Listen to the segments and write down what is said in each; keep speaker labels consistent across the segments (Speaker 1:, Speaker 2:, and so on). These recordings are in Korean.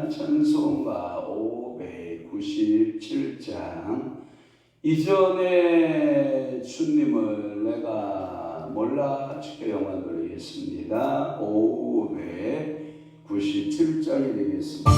Speaker 1: 찬송가 597장 이전에 주님을 내가 몰라 주께 영광 돌리겠습니다. 597장이 되겠습니다.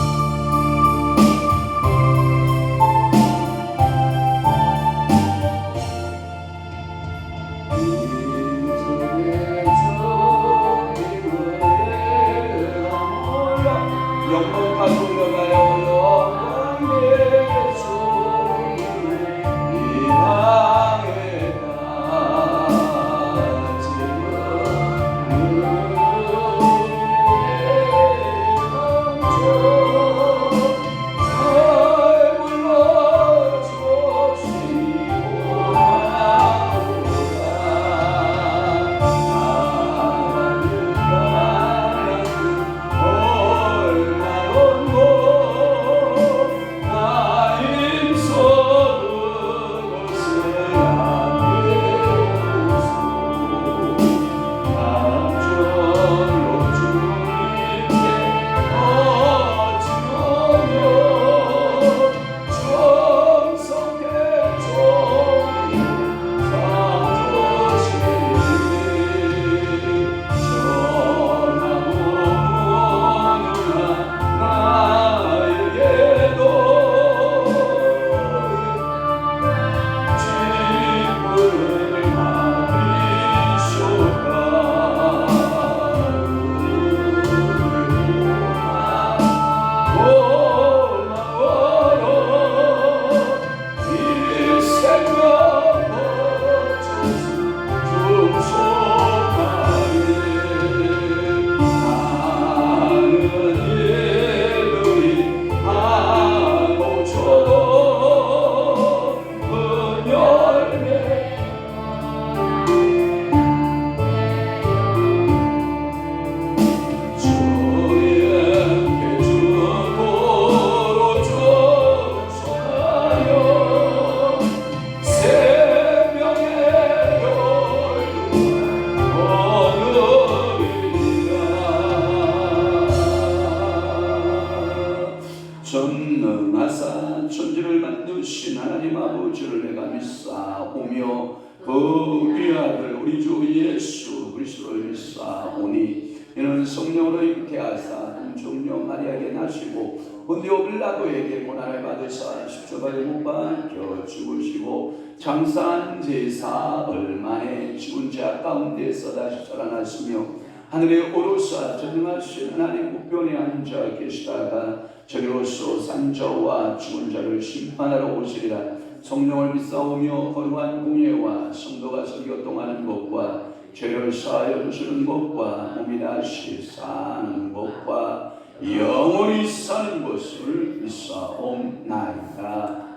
Speaker 1: 전능하사 천지를 만드신 하나님 아버지를 내가 믿사오며 그 위아들 우리 주 예수 그리스도를 믿사오니 이는 성령으로 잉태하사 동정녀 마리아에게 나시고 본디오 빌라도에게 고난을 받으사 십자가에 못 박혀 죽으시고 장사한 지 사흘 만에 죽은 자 가운데서 다시 살아나시며 하늘에 오르사 전능하신 하나님 우편에 앉아 계시다가 저리로서 산자와 죽은 자를 심판하러 오시리라. 성령을 믿사오며 거룩한 공예와 성도가 설교통하는 것과 죄를 사하여 주시는 것과 몸이 다시 사는 것과 영원히 사는 것을 믿사옵나이다.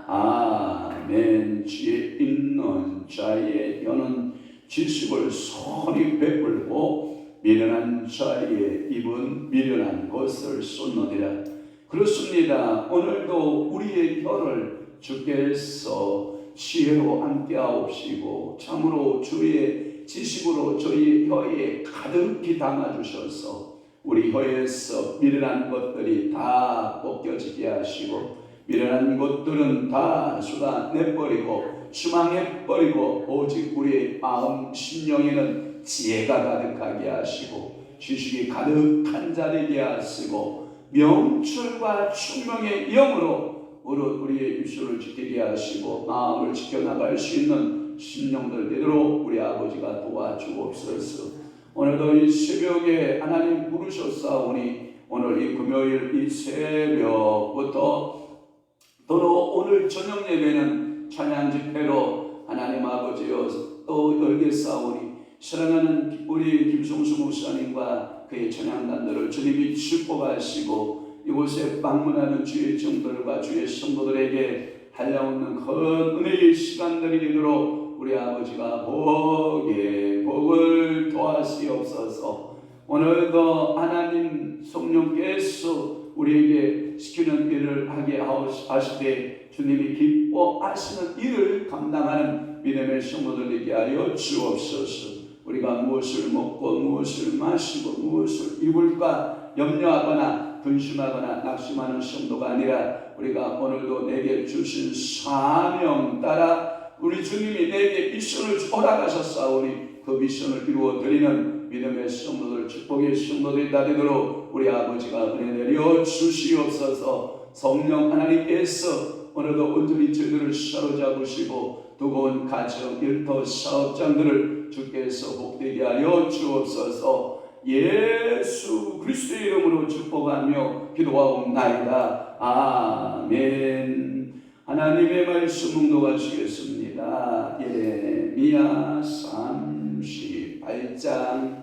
Speaker 1: 아멘. 지혜 있는 자의 혀는 지식을 선히 베풀고 미련한 자의 입은 미련한 것을 쏟느니라. 그렇습니다. 오늘도 우리의 혀를 주께서 지혜로 함께하옵시고 참으로 주의 지식으로 저희 혀에 가득히 담아주셔서 우리 혀에서 미련한 것들이 다 벗겨지게 하시고 미련한 것들은 다 쏟아내버리고 추망해버리고 오직 우리의 마음 심령에는 지혜가 가득하게 하시고 지식이 가득한 자 되게 하시고 명철과 충명의 영으로 우리의 입술을 지키게 하시고 마음을 지켜나갈 수 있는 심령들 되도록 우리 아버지가 도와주옵소서. 오늘도 이 새벽에 하나님 부르셨사오니 오늘 이 금요일 이 새벽부터 또는 오늘 저녁 예배는 찬양 집회로 하나님 아버지여 또 열겠사오니 사랑하는 우리 김성수 목사님과 그의 찬양단들을 주님이 축복하시고 이곳에 방문하는 주의 종들과 주의 성도들에게 한량없는 큰 은혜의 시간들이 되도록 우리 아버지가 복에 복을 더하시옵소서. 오늘도 하나님 성령께서 우리에게 시키는 일을 하게 하시되 주님이 기뻐하시는 일을 감당하는 믿음의 성도들에게 하여 주옵소서. 우리가 무엇을 먹고 무엇을 마시고 무엇을 입을까 염려하거나 근심하거나 낙심하는 성도가 아니라 우리가 오늘도 내게 주신 사명 따라 우리 주님이 내게 미션을 허락하셨사오니 그 미션을 이루어드리는 믿음의 성도들, 축복의 성도들이 다 되도록 우리 아버지가 은혜 내려 주시옵소서. 성령 하나님께서 오늘도 온전히 저희들을 사로잡으시고 두고온 가정, 일터, 사업장들을 주께서 복되게 하여 주옵소서. 예수 그리스도의 이름으로 축복하며 기도하옵나이다. 아멘. 하나님의 말씀 묵독하시겠습니다. 예레미야 38장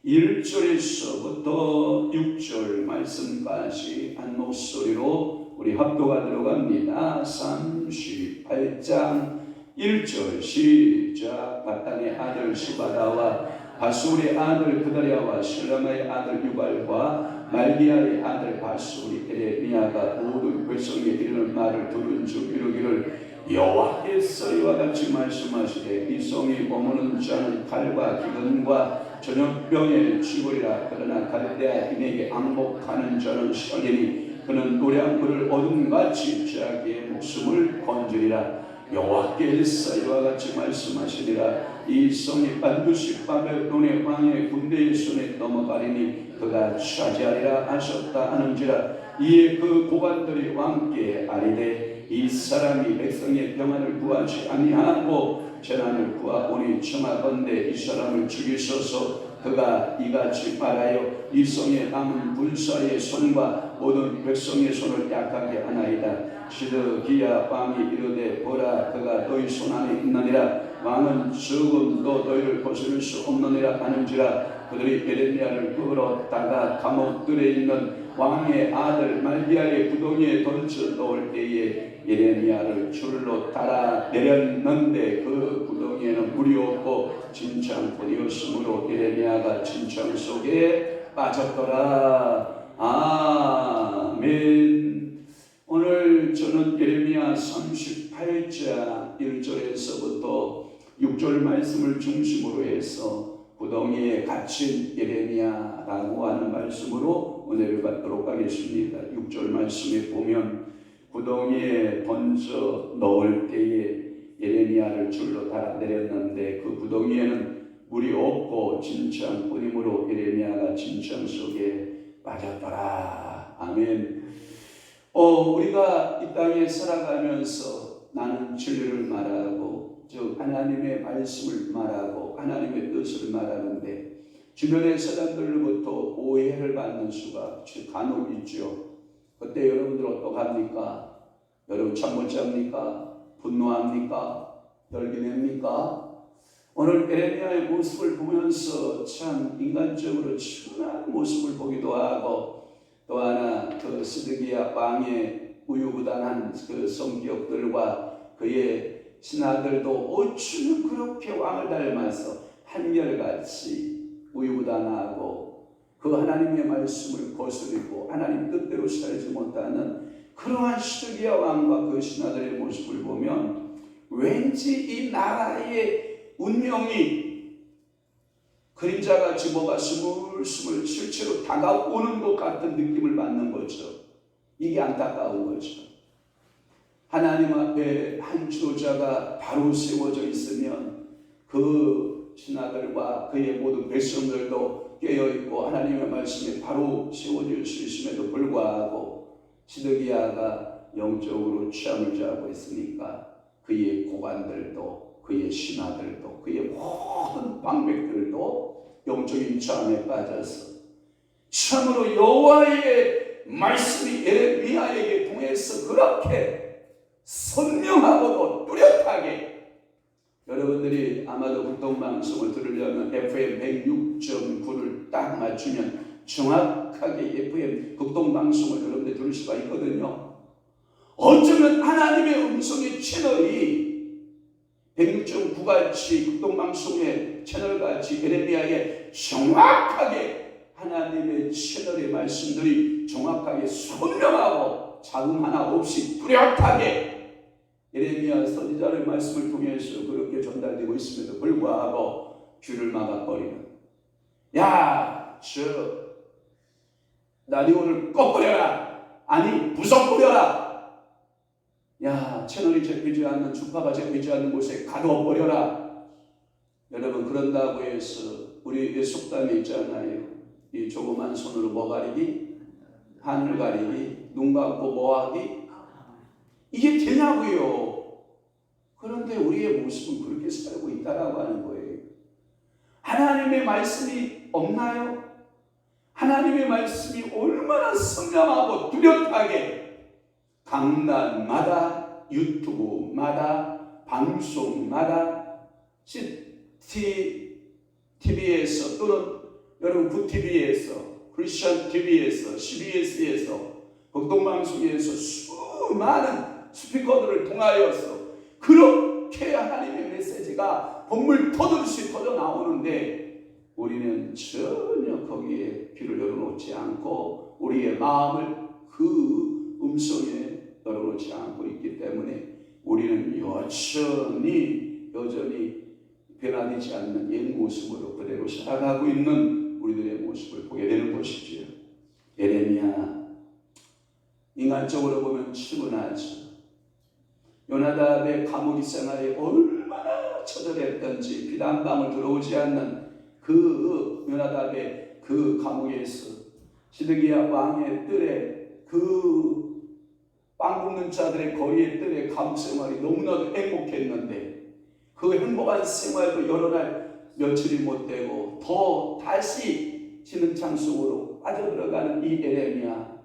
Speaker 1: 1절에서부터 6절 말씀까지 한 목소리로 우리 합독하도록 합니다. 38장 1절 시작. 바단의 아들 시바다와 바술의 아들 그다리아와 실라마의 아들 유발과 말기야의 아들 바술이 에레미야가 모든 백성에게 이르는 말을 들은 즉 이르기를 여호와께서 이와 같이 말씀하시되 이 성이 머무는 자는 칼과 기근과 전염병에 죽으리라. 그러나 갈대아인에게 항복하는 자는 살리니 그는 노량물을 어둠같이 자기의 목숨을 건지리라. 여호와께서 이와 같이 말씀하시니라. 이 성이 반드시 바벨론의 왕의 군대의 손에 넘어가리니 그가 차지하리라 하셨다 하는지라. 이에 그 고관들이 왕께 아뢰되 이 사람이 백성의 평안을 구하지 아니하고 재난을 구하오니 청하건대 이 사람을 죽이소서. 그가 이같이 말하여 이 성에 남은 군사의 손과 모든 백성의 손을 약하게 하나이다. 시드기야 왕이 이르되 보라 그가 너희 손 안에 있느니라. 왕은 조금도 너희를 거스를 수 없느니라 하는지라. 그들이 에레미야를 끌어다가 감옥들에 있는 왕의 아들 말기야의 구덩이에 던져 넣을 때에 에레미야를 줄로 따라 내렸는데 그 구덩이에는 물이 없고 진창뿐이었으므로 에레미야가 진창 속에 빠졌더라. 아멘. 오늘 저는 에레미야 38장 1절에서부터 6절 말씀을 중심으로 해서 구덩이에 갇힌 에레미야라고 하는 말씀으로 은혜를 받도록 하겠습니다. 6절 말씀에 보면 구덩이에 던져 넣을 때에 에레미야를 줄로 달아 내렸는데 그 구덩이에는 물이 없고 진창뿐이므로 에레미야가 진창 속에 빠졌더라. 아멘. 우리가 이 땅에 살아가면서 나는 진리를 말하고 즉 하나님의 말씀을 말하고 하나님의 뜻을 말하는데 주변의 사람들로부터 오해를 받는 수가 간혹 있죠. 그때 여러분들 어떡합니까? 여러분 잠 못 잡니까? 분노합니까? 열기 냅니까? 오늘 에레미야의 모습을 보면서 참 인간적으로 충분한 모습을 보기도 하고 또 하나 그 시드기야 왕의 우유부단한 그 성격들과 그의 신하들도 어쩌면 그렇게 왕을 닮아서 한결같이 우유부단하고 그 하나님의 말씀을 거스르고 하나님 뜻대로 살지 못하는 그러한 시드기야 왕과 그 신하들의 모습을 보면 왠지 이 나라의 운명이 그림자같이 뭐가 스물스물 실제로 다가오는 것 같은 느낌을 받는 거죠. 이게 안타까운 거죠. 하나님 앞에 한 지도자가 바로 세워져 있으면 그 신하들과 그의 모든 백성들도 깨어있고 하나님의 말씀에 바로 세워질 수 있음에도 불구하고 시드기야가 영적으로 취함을 잡고 있으니까 그의 고관들도 그의 신하들도 그의 모든 방백들도 영적인 잠에 빠져서 참으로 여호와의 말씀이 에레미야에게 통해서 그렇게 선명하고도 뚜렷하게 여러분들이 아마도 극동방송을 들으려면 FM 106.9를 딱 맞추면 정확하게 FM 극동방송을 여러분들 들을 수가 있거든요. 어쩌면 하나님의 음성의 채널이 106.9같이 극동방송의 채널같이 에레미야에 정확하게 하나님의 채널의 말씀들이 정확하게 선명하고 자금 하나 없이 뚜렷하게 에레미야 선지자의 말씀을 통해서 그렇게 전달되고 있음에도 불구하고 귀를 막아버리는 라디오를 꺼버려라. 아니 부숴버려라. 야, 채널이 잡히지 않는, 주파가 잡히지 않는 곳에 가둬버려라. 여러분, 그런다고 해서 우리 속담에 있잖아요. 이 조그만 손으로 뭐 가리기? 하늘 가리기. 눈 감고 뭐 하기? 이게 되냐고요. 그런데 우리의 모습은 그렇게 살고 있다라고 하는 거예요. 하나님의 말씀이 없나요? 하나님의 말씀이 얼마나 선명하고 뚜렷하게 강단마다, 유튜브마다, 방송마다, TV에서 또는 여러분 구TV에서, 크리스천 TV에서, CBS에서, 극동방송에서 수많은 스피커들을 통하여서 그렇게 하나님의 메시지가 건물 터듯이 터져 나오는데 우리는 전혀 거기에 귀를 열어놓지 않고 우리의 마음을 그 음성에 열어놓지 않고 있기 때문에 우리는 여전히 변화되지 않는 옛 모습으로 그대로 살아가고 있는 우리들의 모습을 보게 되는 것이지요. 예레미야, 인간적으로 보면 충분하죠. 요나답의 감옥 생활이 얼마나 처절했던지, 비단 방울 들어오지 않는 그 요나답의 그 감옥에서 시드기야 왕의 뜰에, 그 빵 굽는 자들의 거리의 뜰에 감옥 생활이 너무나도 행복했는데 그 행복한 생활도 여러 날 며칠이 못 되고 더 다시 진흙창 속으로 빠져들어가는 이 예레미야.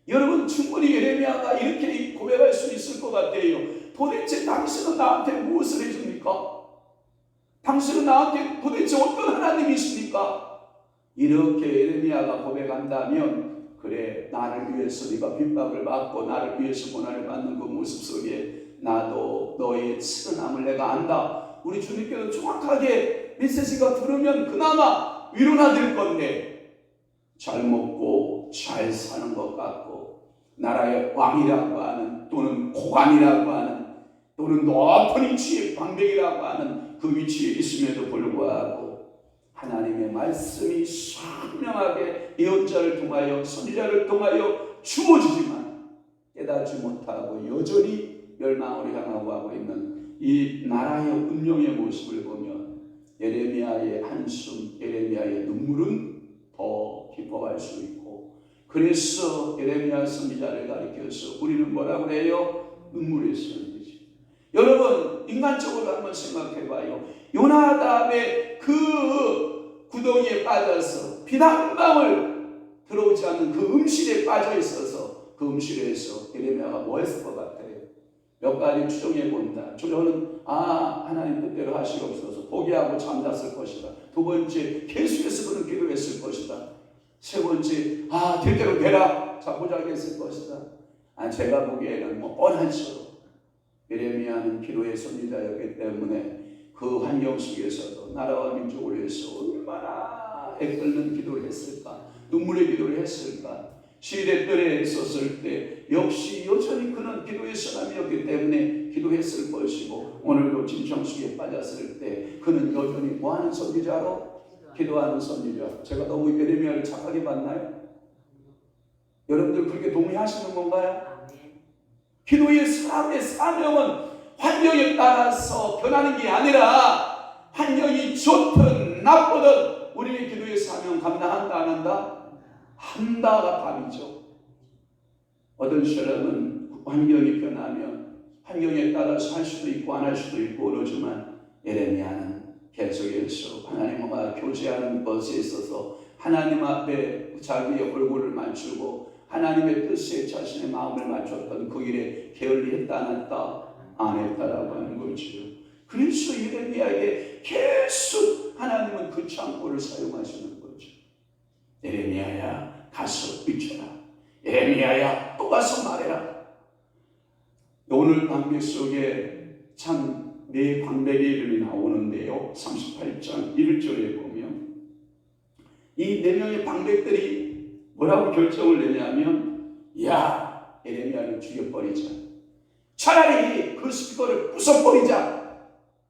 Speaker 1: 여러분, 충분히 예레미야가 이렇게 고백할 수 있을 것 같아요. 도대체 당신은 나한테 무엇을 해줍니까? 당신은 나한테 도대체 어떤 하나님이십니까? 이렇게 예레미야가 고백한다면, 그래, 나를 위해서 네가 핍박을 받고 나를 위해서 고난을 받는 그 모습 속에 나도 너의 쓰는함을 내가 안다. 우리 주님께서 정확하게 메시지가 들으면 그나마 위로나 될 건데, 잘 먹고 잘 사는 것 같고 나라의 왕이라고 하는, 또는 고관이라고 하는, 또는 높은 위치의 방백이라고 하는 그 위치에 있음에도 불구하고 하나님의 말씀이 선명하게 예언자를 통하여, 선지자를 통하여 주어지지만 깨닫지 못하고 여전히 멸망으로 향하고 하고 있는 이 나라의 운명의 모습을 보면 예레미야의 한숨, 예레미야의 눈물은 더 기뻐할 수 있고, 그래서 예레미야 선지자를 가리켜서 우리는 뭐라고 해요? 눈물의 선지지. 여러분, 인간적으로 한번 생각해봐요. 요나답의 그 구덩이에 빠져서 비단방울 들어오지 않는 그 음실에 빠져 있어서 그 음실에서 예레미야가 뭐 했을 것 같아요? 몇 가지 추정해 본다. 저는 하나님 뜻대로 하시옵소서, 포기하고 잠잤을 것이다. 두 번째, 계속해서 그런 기도했을 것이다. 세 번째, 될 대로 되라, 자포자기했을 것이다. 제가 보기에는 뻔하죠. 예레미야는 기도의 선지자였기 때문에 그 환경 속에서도 나라와 민족을 위해서 얼마나 애끓는 기도를 했을까, 눈물의 기도를 했을까. 시대들에 있었을 때 역시 여전히 그는 기도의 사람이었기 때문에 기도했을 것이고, 오늘도 진청수에 빠졌을 때 그는 여전히 뭐하는 선지자로? 기도하는 선지자. 제가 너무 예레미야를 착하게 봤나요? 여러분들 그렇게 동의하시는 건가요? 기도의 사람의 사명은 환경에 따라서 변하는 게 아니라 환경이 좋든 나쁘든 우리의 기도의 사명 감당한다 안 한다? 한다가 답이죠. 어떤 사람은 환경이 변하면 환경에 따라서 할 수도 있고 안 할 수도 있고 그러지만 예레미야는 계속해서 하나님과 교제하는 것에 있어서 하나님 앞에 자기의 얼굴을 맞추고 하나님의 뜻에 자신의 마음을 맞췄던 그 일에 게을리 했다 안 했다? 안 했다라고 하는 거죠. 그래서 예레미야에게 계속 하나님은 그 창고를 사용하시는 거죠. 예레미야야, 가서 비춰라. 예레미야야, 또 가서 말해라. 오늘 방백 속에 참 네 방백의 이름이 나오는데요, 38장 1절에 보면 이 네 명의 방백들이 뭐라고 결정을 내냐면, 야, 예레미야를 죽여버리자. 차라리 그 스피커를 부숴버리자.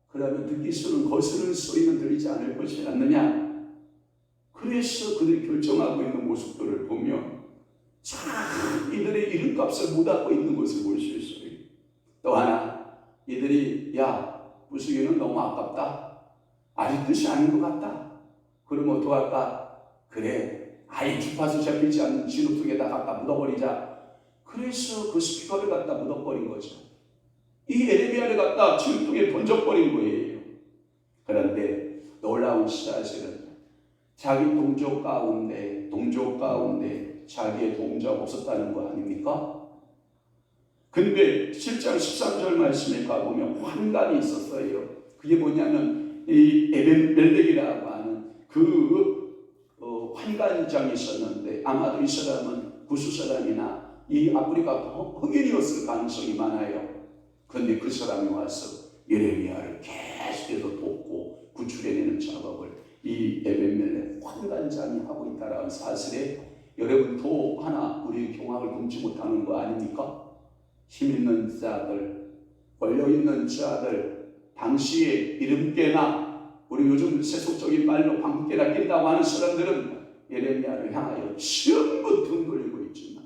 Speaker 1: 그러면 듣기 싫은 거스른 소리는 들리지 않을 것이 않느냐. 그래서 그들이 결정하고 있는 모습들을 보면 참 이들의 이름값을 못하고 있는 것을 볼 수 있어요. 또 하나, 이들이 야 부수기는 너무 아깝다, 아직 뜻이 아닌 것 같다. 그러면 어떡할까? 그래, 아예 주파수 잡히지 않는 진흙 속에다 갖다 묻어버리자. 그래서 그 스피커를 갖다 묻어버린 거죠. 이 에레미야를 갖다 진흙 속에 던져버린 거예요. 그런데 놀라운 사실은 자기 동족 가운데 자기의 동조가 없었다는 거 아닙니까? 근데 7장 13절 말씀에 가보면 환관이 있었어요. 그게 뭐냐면 이 에벤멜렉이라고 하는 그 환관장이 있었는데, 아마도 이 사람은 구스 사람이나 이 아프리카 흑인이었을 가능성이 많아요. 그런데 그 사람이 와서 예레미야를 계속해서 돕고 구출해내는 작업을 이 에벤멜렉 환관장이 하고 있다라는 사실에 여러분 또 하나 우리 경악을 금치 못하는 거 아닙니까? 힘 있는 자들, 권력 있는 자들, 당시에 이름깨나 우리 요즘 세속적인 말로 방귀깨나 낀다고 하는 사람들은 예레미야를 향하여 전부 등 돌리고 있지만,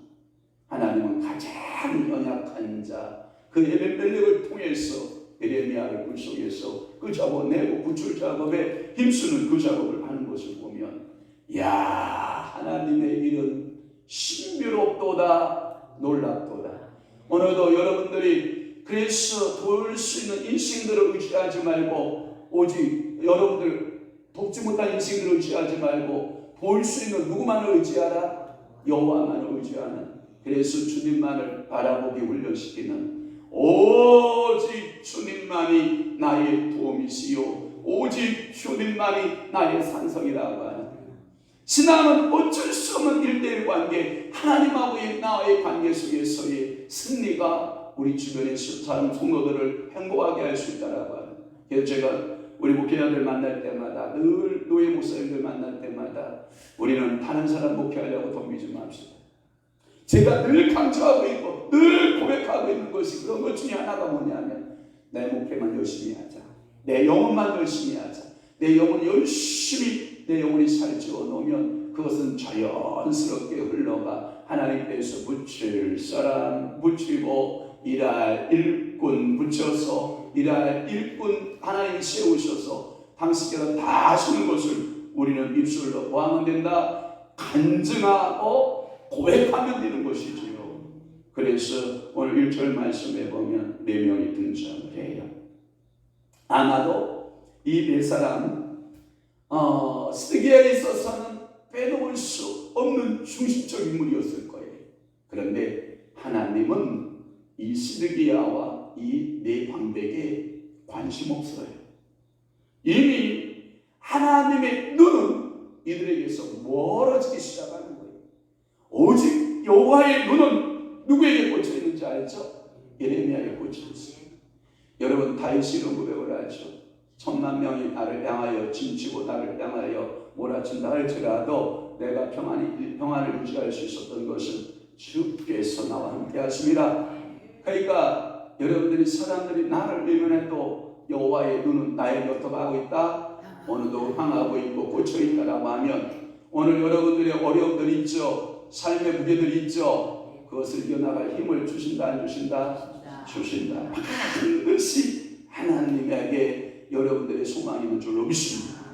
Speaker 1: 하나님은 가장 연약한 자, 그 에벤멜렉을 통해서 예레미야를 굴속에서 그 작업 내고 구출 작업에 힘쓰는 그 작업을 하는 것을 보면, 야, 하나님의 일은 신비롭도다, 놀랍도다. 오늘도 여러분들이 그래서 도울 수 있는 인생들을 의지하지 말고, 오직 여러분들 돕지 못한 인생들을 의지하지 말고 도울 수 있는 누구만을 의지하라? 여호와만을 의지하는, 그래서 주님만을 바라보기 훈련시키는, 오직 주님만이 나의 도움이시요 오직 주님만이 나의 산성이라고 하는, 신앙은 어쩔 수 없는 1대1 관계, 하나님하고의 나의 관계 속에서의 승리가 우리 주변의 사람 성도들을 행복하게 할 수 있다라고 하는. 그래서 제가 우리 목회자들 만날 때마다, 늘 노예 목사님들 만날 때마다 우리는 다른 사람 목회하려고 덤비지 맙시다. 제가 늘 강조하고 있고 늘 고백하고 있는 것이 그런 것 중에 하나가 뭐냐면, 내 목회만 열심히 하자, 내 영혼만 열심히 하자. 내 영혼 열심히 내 영혼이 살찌워 놓으면 그것은 자연스럽게 흘러가 하나님께서 붙일 사람 붙이고, 일할 일꾼 붙여서 일할 일꾼 하나님이 세우셔서 당신께서 다 하시는 것을 우리는 입술로 보하면 된다, 간증하고 고백하면 되는 것이지요. 그래서 오늘 1절 말씀에 보면 4명이 등장을 해요. 아마도 이 4사람 스드기야에 있어서는 빼놓을 수 없는 중심적 인물이었을 거예요. 그런데 하나님은 이 스드기야와 이 4방백에 관심 없어요. 이미 하나님의 눈은 이들에게서 멀어지기 시작하는 거예요. 오직 여호와의 눈은 누구에게 꽂혀 있는지 알죠? 예레미야에 꽂혀 있어요. 여러분, 다윗이 이런 고백을 하죠. 10,000,000명이 나를 향하여 짐치고 나를 향하여 몰아친다 할지라도 내가 평안을 유지할 수 있었던 것은 주께서 나와 함께 하심이라. 그러니까 여러분들이, 사람들이 나를 외면해도 여호와의 눈은 나의 곁에 가고 있다, 오늘도 향하고 있고 꽂혀 있다라고 하면, 오늘 여러분들의 어려움들이 있죠, 삶의 무게들이 있죠, 그것을 이겨나갈 힘을 주신다 안 주신다? 주신다. 반드시 하나님에게 여러분들의 소망이 있는 줄로 믿습니다.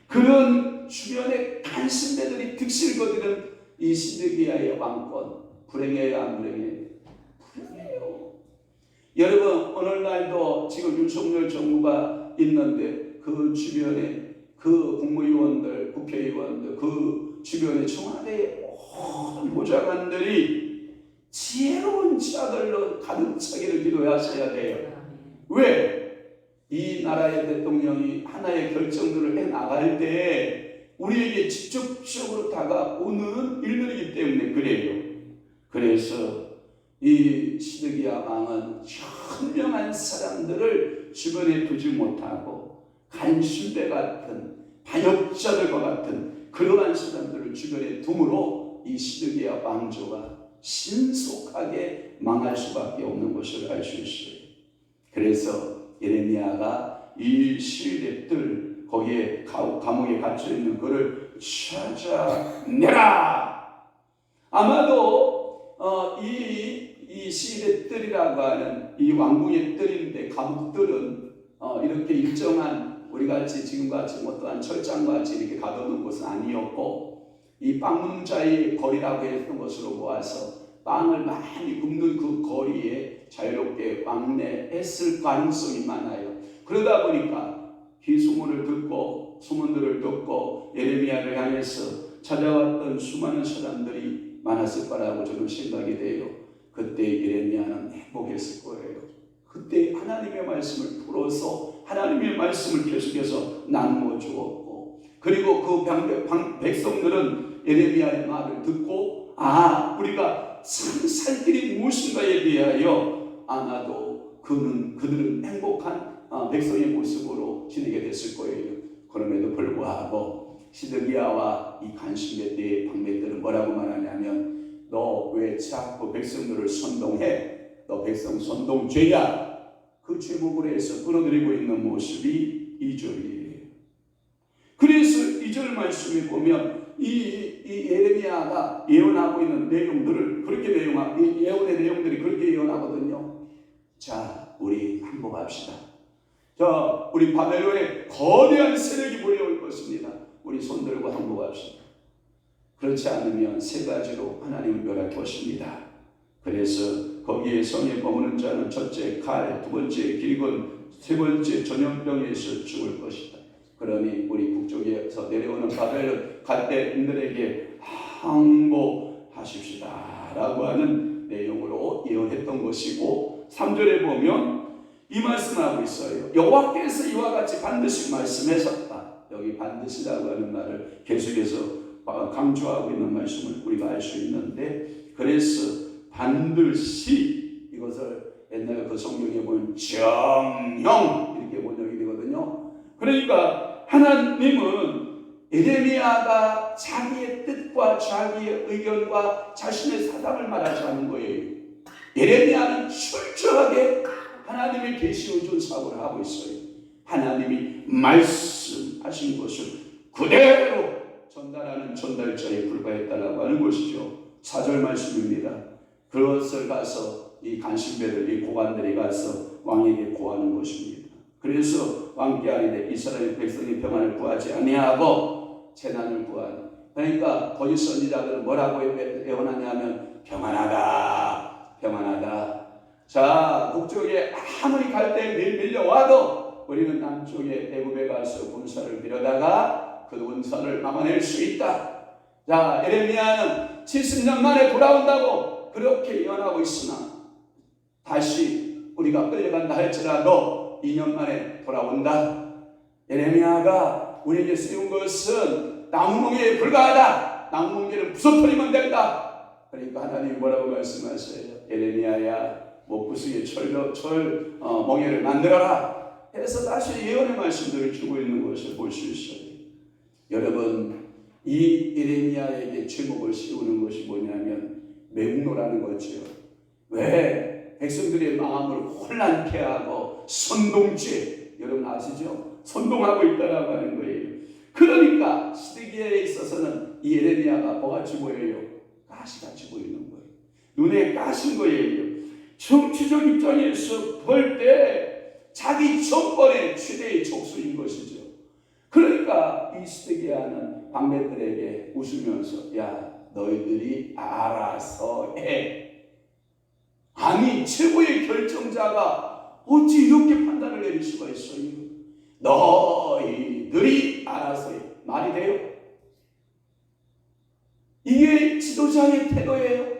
Speaker 1: 그런 주변의 간신배들이 득실 거두는 이 시드기야의 왕권, 불행해요 안 불행해요? 불행해요. 여러분, 오늘날도 지금 윤석열 정부가 있는데 그 주변에 그 국무위원들, 국회의원들, 그 주변의 청와대의 모든 보좌관들이 지혜로운 자들로 가득 차기를 기도하셔야 돼요. 왜? 이 나라의 대통령이 하나의 결정들을 해나갈 때 우리에게 직접적으로 다가오는 일들이기 때문에 그래요. 그래서 이 시드기야 왕은 현명한 사람들을 주변에 두지 못하고 간신배 같은 반역자들과 같은 그러한 사람들을 주변에 둠으로 이 시드기야 왕조가 신속하게 망할 수밖에 없는 것을 알 수 있어요. 그래서 예레미야가 이 시대들 거기에 감옥에 갇혀 있는 그를 찾아내라. 아마도 이 시대 뜰이라고 하는 이 왕궁의 뜰인데, 감옥들은 이렇게 일정한 우리 같이 지금 같이 어떠한 철장과 같이 이렇게 가둬놓은 곳은 아니었고, 이 빵문자의 거리라고 했던 것으로 모아서 빵을 많이 굽는 그 거리에 자유롭게 왕래했을 가능성이 많아요. 그러다 보니까 이 소문들을 듣고 예레미야를 향해서 찾아왔던 수많은 사람들이 많았을 거라고 저는 생각이 돼요. 그때 예레미야는 행복했을 거예요. 그때 하나님의 말씀을 풀어서 하나님의 말씀을 계속해서 나누어 주었고, 그리고 그 백성들은 예레미야의 말을 듣고 우리가 살 길이 무엇인가에 대하여 아마도 그들은 행복한 백성의 모습으로 지내게 됐을 거예요. 그럼에도 불구하고 시드기야와 이 간신배 때의 방백들은 뭐라고 말하냐면, 너 왜 자꾸 백성들을 선동해? 너 백성 선동죄야. 그 제목으로 해서 끌어들이고 있는 모습이 2절이에요. 그래서 2절 말씀에 보면 이 예레미야가 예언하고 있는 내용들을 그렇게 예언의 내용들이 그렇게 예언하거든요. 자, 우리 항복합시다. 자, 우리 바벨론에 거대한 세력이 몰려올 것입니다. 우리 손들고 항복합시다. 그렇지 않으면 세 가지로 하나님을 멸할 것입니다. 그래서 거기에 성에 머무는 자는 첫째 칼, 두 번째 길건, 세 번째 전염병에서 죽을 것이다. 그러니 우리 북쪽에서 내려오는 바벨론 갈대인들에게 항복하십시다 라고 하는 내용으로 예언했던 것이고, 3절에 보면 이 말씀하고 있어요. 여호와께서 이와 같이 반드시 말씀하셨다. 여기 반드시라고 하는 말을 계속해서 강조하고 있는 말씀을 우리가 알 수 있는데, 그래서 반드시 이것을 옛날 그 성경에 보면 정령 이렇게 번역이 되거든요. 그러니까 하나님은 예레미야가 자기의 뜻과 자기의 의견과 자신의 사상을 말하지 않은 거예요. 예레미야는 철저하게 하나님의 계시 의존 사고를 하고 있어요. 하나님이 말씀하신 것을 그대로 전달하는 전달자에 불과했다라고 하는 것이죠. 4절 말씀입니다. 그것을 가서 이 간신배들, 이 고관들이 가서 왕에게 고하는 것입니다. 그래서 왕께 아뢰되 이스라엘 백성이 평안을 구하지 아니하고 재난을 구하니. 그러니까 거짓 선지자들은 뭐라고 예언하냐면 평안하다, 평안하다. 자, 북쪽에 아무리 갈대에 밀려와도 우리는 남쪽에 애굽에 가서 군사를 밀어다가 그 군사를 막아낼 수 있다. 자, 예레미야는 70년 만에 돌아온다고 그렇게 예언하고 있으나 다시 우리가 끌려간다 할지라도 2년 만에 돌아온다. 예레미야가 우리에게 세운 것은 나무멍에에 불과하다. 나무멍에를 부숴버리면 된다. 그러니까 하나님이 뭐라고 말씀하세요? 예레미야야, 못 부수게 멍에를 만들어라 해서 다시 예언의 말씀들을 주고 있는 것을 볼 수 있어요. 여러분, 이 예레미야에게 제목을 씌우는 것이 뭐냐면 맹로라는 거죠. 왜? 백성들의 마음을 혼란케 하고 선동죄, 여러분 아시죠? 선동하고 있다라고 하는 거예요. 그러니까 시드기야에 있어서는 이 예레미야가 뭐같이 보여요? 가시같이 보이는 거예요. 눈에 가신 거예요. 정치적 입장에서 볼 때 자기 정권의 최대의 족수인 것이죠. 그러니까 이 시드기야는 방백들에게 웃으면서 야, 너희들이 알아서 해. 아니, 최고의 결정자가 어찌 이렇게 판단을 내릴 수가 있어요? 너희들이 알아서 해. 말이 돼요? 이게 지도자의 태도예요.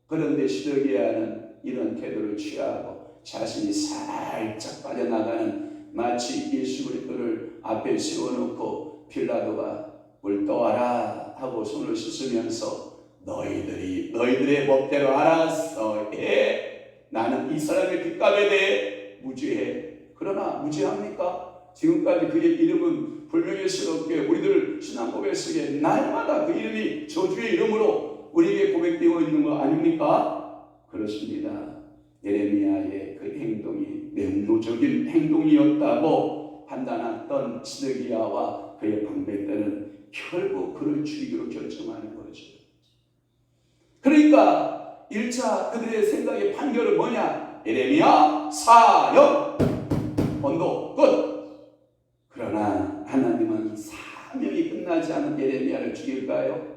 Speaker 1: 그런데 시드기야는 이런 태도를 취하고 자신이 살짝 빠져나가는, 마치 예수 그리스도를 앞에 세워놓고 빌라도가 물 떠와라 하고 손을 씻으면서 너희들의 법대로 알아서 해. 나는 이 사람의 빚값에 대해 무죄해. 그러나 무죄합니까? 지금까지 그의 이름은 불명예스럽게 우리들 신앙 고백 속에 날마다 그 이름이 저주의 이름으로 우리에게 고백되어 있는 거 아닙니까? 그렇습니다. 예레미야의 그 행동이 맹로적인 행동이었다고 판단했던 시드기야와 그의 방백들은 결국 그를 죽이기로 결정하는 거죠. 그러니까 1차 그들의 생각의 판결은 뭐냐? 예레미야 사형, 언도 끝. 그러나 하나님은 사명이 끝나지 않은 예레미야를 죽일까요?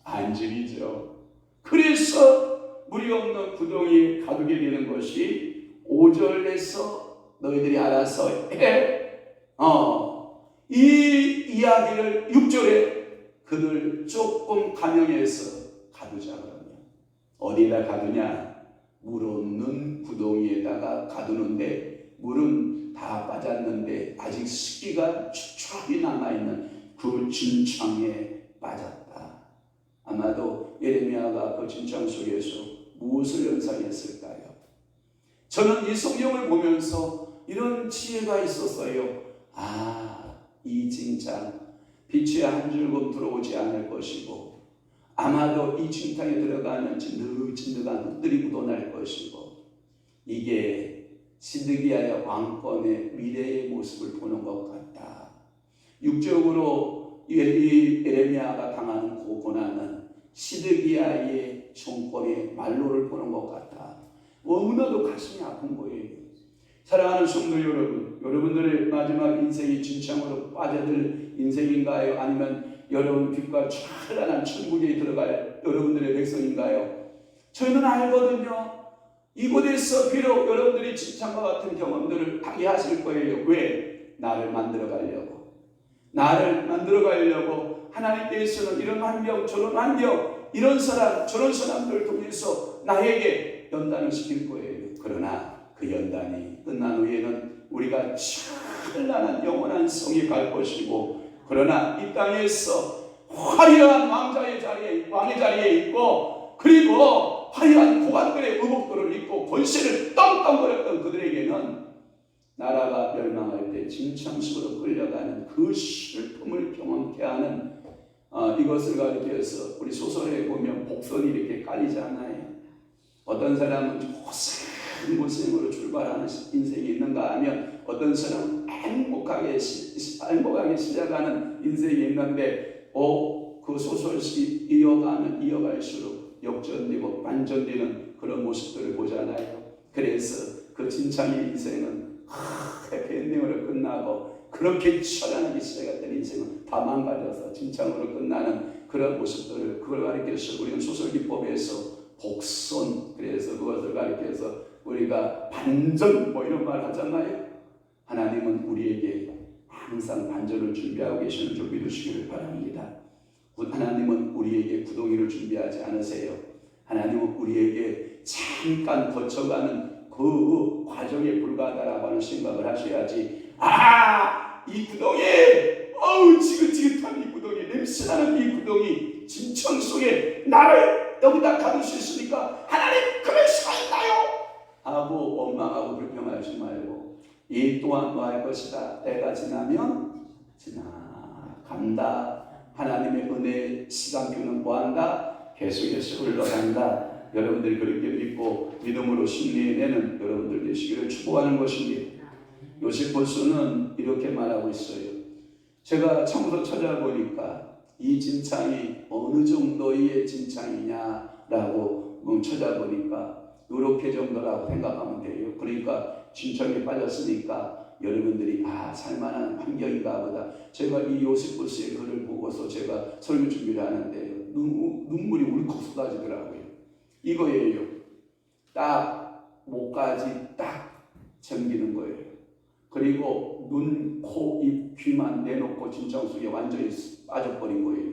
Speaker 1: 안 죽이죠. 그래서 무리 없는 구덩이에 가두게 되는 것이 5절에서 너희들이 알아서 해. 이 이야기를 6절에 그들 조금 감형해서 가두자 그러면 어디에다 가두냐? 물 없는 구덩이에다가 가두는데 물은 다 빠졌는데 아직 습기가 촉촉히 남아있는 그 진창에 빠졌다. 아마도 예레미야가 그 진창 속에서 무엇을 연상했을까요? 저는 이 성경을 보면서 이런 지혜가 있었어요. 이 진창 빛이 한 줄금 들어오지 않을 것이고 아마도 이 진창에 들어가면 진득진득한 흙들이 묻어날 것이고 이게 시드기야의 왕권의 미래의 모습을 보는 것 같다. 육적으로 이 예레미야가 당하는 그 고난은 시드기야의 정권의 말로를 보는 것 같다. 너무나도 가슴이 아픈 거예요. 사랑하는 성도 여러분, 여러분들의 마지막 인생이 진창으로 빠져들 인생인가요? 아니면 여러분 빛과 찬란한 천국에 들어갈 여러분들의 백성인가요? 저희는 알거든요. 이곳에서 비록 여러분들이 진창과 같은 경험들을 하게 하실 거예요. 왜? 나를 만들어 가려고. 나를 만들어 가려고 하나님께서는 이런 환경, 저런 환경, 이런 사람, 저런 사람들을 통해서 나에게 연단을 시킬 거예요. 그러나 그 연단이 끝난 후에는 우리가 찬란한 영원한 성에 갈 것이고 그러나 이 땅에서 화려한 왕의 자리에 있고 그리고 화려한 고관들의 의복들을 입고 권세를 떵떵거렸던 그들에게는 나라가 멸망할 때 진창식으로 끌려가는 그 슬픔을 경험케 하는 이것을 가리켜서 우리 소설에 보면 복선이 이렇게 깔리잖아요. 어떤 사람은 고생으로 출발하는 인생이 있는가 하면 어떤 사람은 행복하게 시작하는 인생이 있는데 그 소설이 이어갈수록 역전되고 반전되는 그런 모습들을 보잖아요. 그래서 그 진창의 인생은 해피엔딩으로 끝나고 그렇게 찬란하게 시작했던 인생은 다 망가져서 진창으로 끝나는 그런 모습들을 그걸 가리켜서 우리는 소설 기법에서 복선, 그래서 그것을 가리켜서 우리가 반전 이런 말 하잖아요. 하나님은 우리에게 항상 반전을 준비하고 계시는 줄 믿으시기를 바랍니다. 하나님은 우리에게 구덩이를 준비하지 않으세요. 하나님은 우리에게 잠깐 거쳐가는 그 과정에 불과하다라고 하는 생각을 하셔야지. 이 구덩이, 지긋지긋한 이 구덩이, 냄새나는 이 구덩이, 진창 속에 나를 여기다 가둘 수 있으니까 하나님 그럴 수가 있나요? 하고 원망하고 불평하지 말고 이 또한 뭐 할 것이다. 때가 지나면 지나간다. 하나님의 은혜의 시간표는 뭐한다? 계속해서 흘러간다. 여러분들이 그렇게 믿고 믿음으로 승리해내는 여러분들 되시기를 축복하는 것입니다. 요세포스는 이렇게 말하고 있어요. 제가 처음부터 찾아보니까 이 진창이 어느 정도의 진창이냐라고 찾아보니까 이렇게 정도라고 생각하면 돼요. 그러니까 진창에 빠졌으니까 여러분들이 살만한 환경인가 보다. 제가 이 요세포스의 글을 보고서 제가 설교 준비를 하는데요. 눈물이 울컥 쏟아지더라고요. 이거예요. 딱 목까지 딱 잠기는 거예요. 그리고 눈, 코, 입, 귀만 내놓고 진창 속에 완전히 빠져버린 거예요.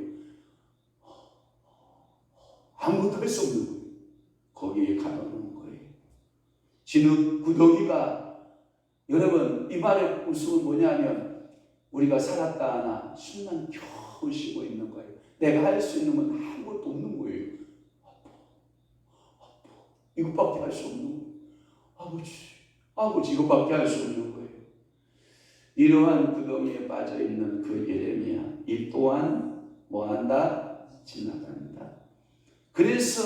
Speaker 1: 아무것도 할 수 없는 거예요. 거기에 가둬놓은 거예요. 진흙 구덩이가 여러분 이 말의 웃음은 뭐냐면 우리가 살았다 하나 숨만 겨우 쉬고 있는 거예요. 내가 할 수 있는 건 아무것도 없는 거예요. 이것밖에 할 수 없는 거예요. 아버지 이것밖에 할 수 없는 거예요. 이러한 구덩이에 빠져있는 그 예레미야 이 또한 뭐한다? 지나간다. 그래서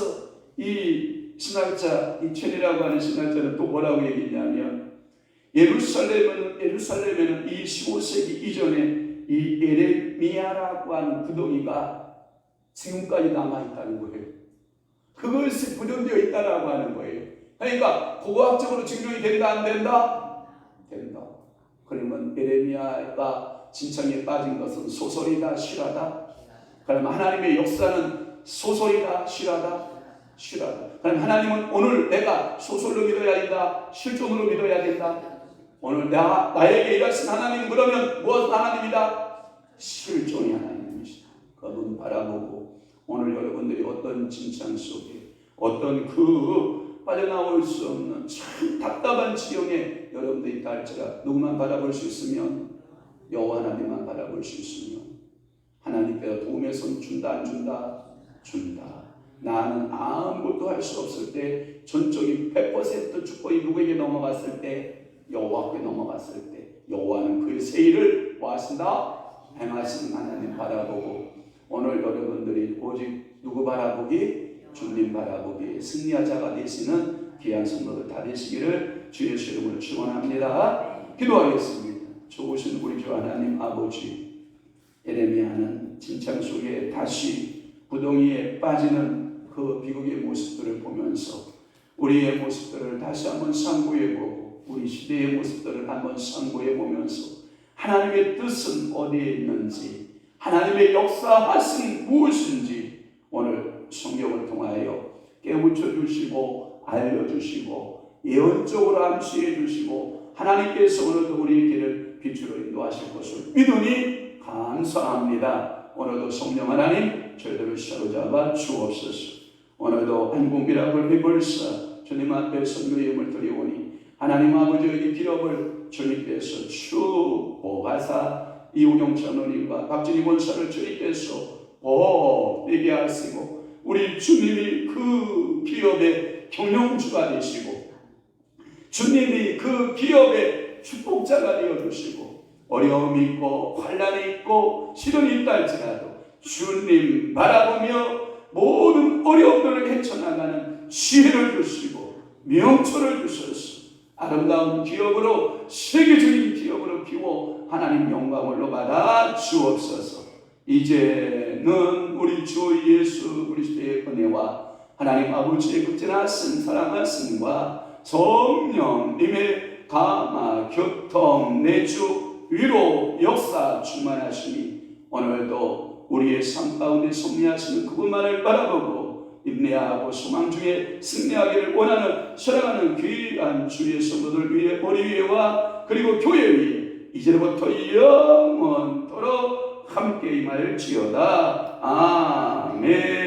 Speaker 1: 이 신학자 이 첸이라고 하는 신학자는 또 뭐라고 얘기했냐면 예루살렘에는 이 15세기 이전에 이 에레미야라고 하는 구덩이가 지금까지 남아있다는 거예요. 그것이 보존되어 있다라고 하는 거예요. 그러니까 고고학적으로 증명이 된다 안 된다? 된다. 그러면 에레미야가 진창에 빠진 것은 소설이다 실화다? 그러면 하나님의 역사는 소설이다 실화다? 실화다. 그럼 하나님은 오늘 내가 소설로 믿어야 된다? 실존으로 믿어야 된다? 오늘 나에게 일하신 하나님 그러면 무엇 하나님이다? 실존이 하나님이시다. 그 눈 바라보고 오늘 여러분들이 어떤 진창 속에 어떤 그 빠져나올 수 없는 참 답답한 지경에 여러분들이 있다 할지라 누구만 바라볼 수 있으면 여호와 하나님만 바라볼 수 있으면 하나님께서 도움의 손 준다 안 준다? 준다. 나는 아무것도 할 수 없을 때 전적인 100% 축복이 누구에게 넘어갔을 때 여호와께 넘어갔을 때 여호와는 그 새 일을 뭐 하신다? 행하시는 하나님 바라보고 오늘 여러분들이 오직 누구 바라보기? 주님 바라보기 승리자가 되시는 귀한 성도들 다 되시기를 주의 이름으로 축원합니다. 기도하겠습니다. 좋으신 우리 주 하나님 아버지, 에레미야는 진창 속에 다시 구덩이에 빠지는 그 비극의 모습들을 보면서 우리의 모습들을 다시 한번 상고해보고 우리 시대의 모습들을 한번 상고해보면서 하나님의 뜻은 어디에 있는지 하나님의 역사하신 무엇인지 오늘 성경을 통하여 깨우쳐 주시고 알려주시고 예언적으로 암시해 주시고 하나님께서 오늘도 우리의 길을 빛으로 인도하실 것을 믿으니 감사합니다. 오늘도 성령 하나님 저희들을 사로잡아 주옵소서. 오늘도 한국 미라클 피플스 주님 앞에 선교예물 드리오니 하나님 아버지의 기업을 주님께서 축복하사 이우경천 의원님과 박진희 권사를 주님께서 복되게 하시고 우리 주님이 그 기업의 경영주가 되시고 주님이 그 기업의 축복자가 되어주시고 어려움이 있고 환난이 있고 시련이 있다 할지라도 주님 바라보며 모든 어려움들을 헤쳐나가는 지혜를 주시고 명철을 주셔서 아름다운 기업으로 세계적인 기업으로 키워 하나님 영광을 받아 주옵소서. 이제는 우리 주 예수 그리스도의 은혜와 하나님 아버지의 극진하신 사랑하심과 성령님의 감화 교통 내주 위로 역사 충만하시니 오늘도 우리의 삶 가운데 승리하시는 그분만을 바라보고 인내하고 소망 중에 승리하기를 원하는 사랑하는 귀한 주의 성도들 위에 머리 위에와 그리고 교회 위에 이제부터 영원토록 함께 임할지어다. 아멘.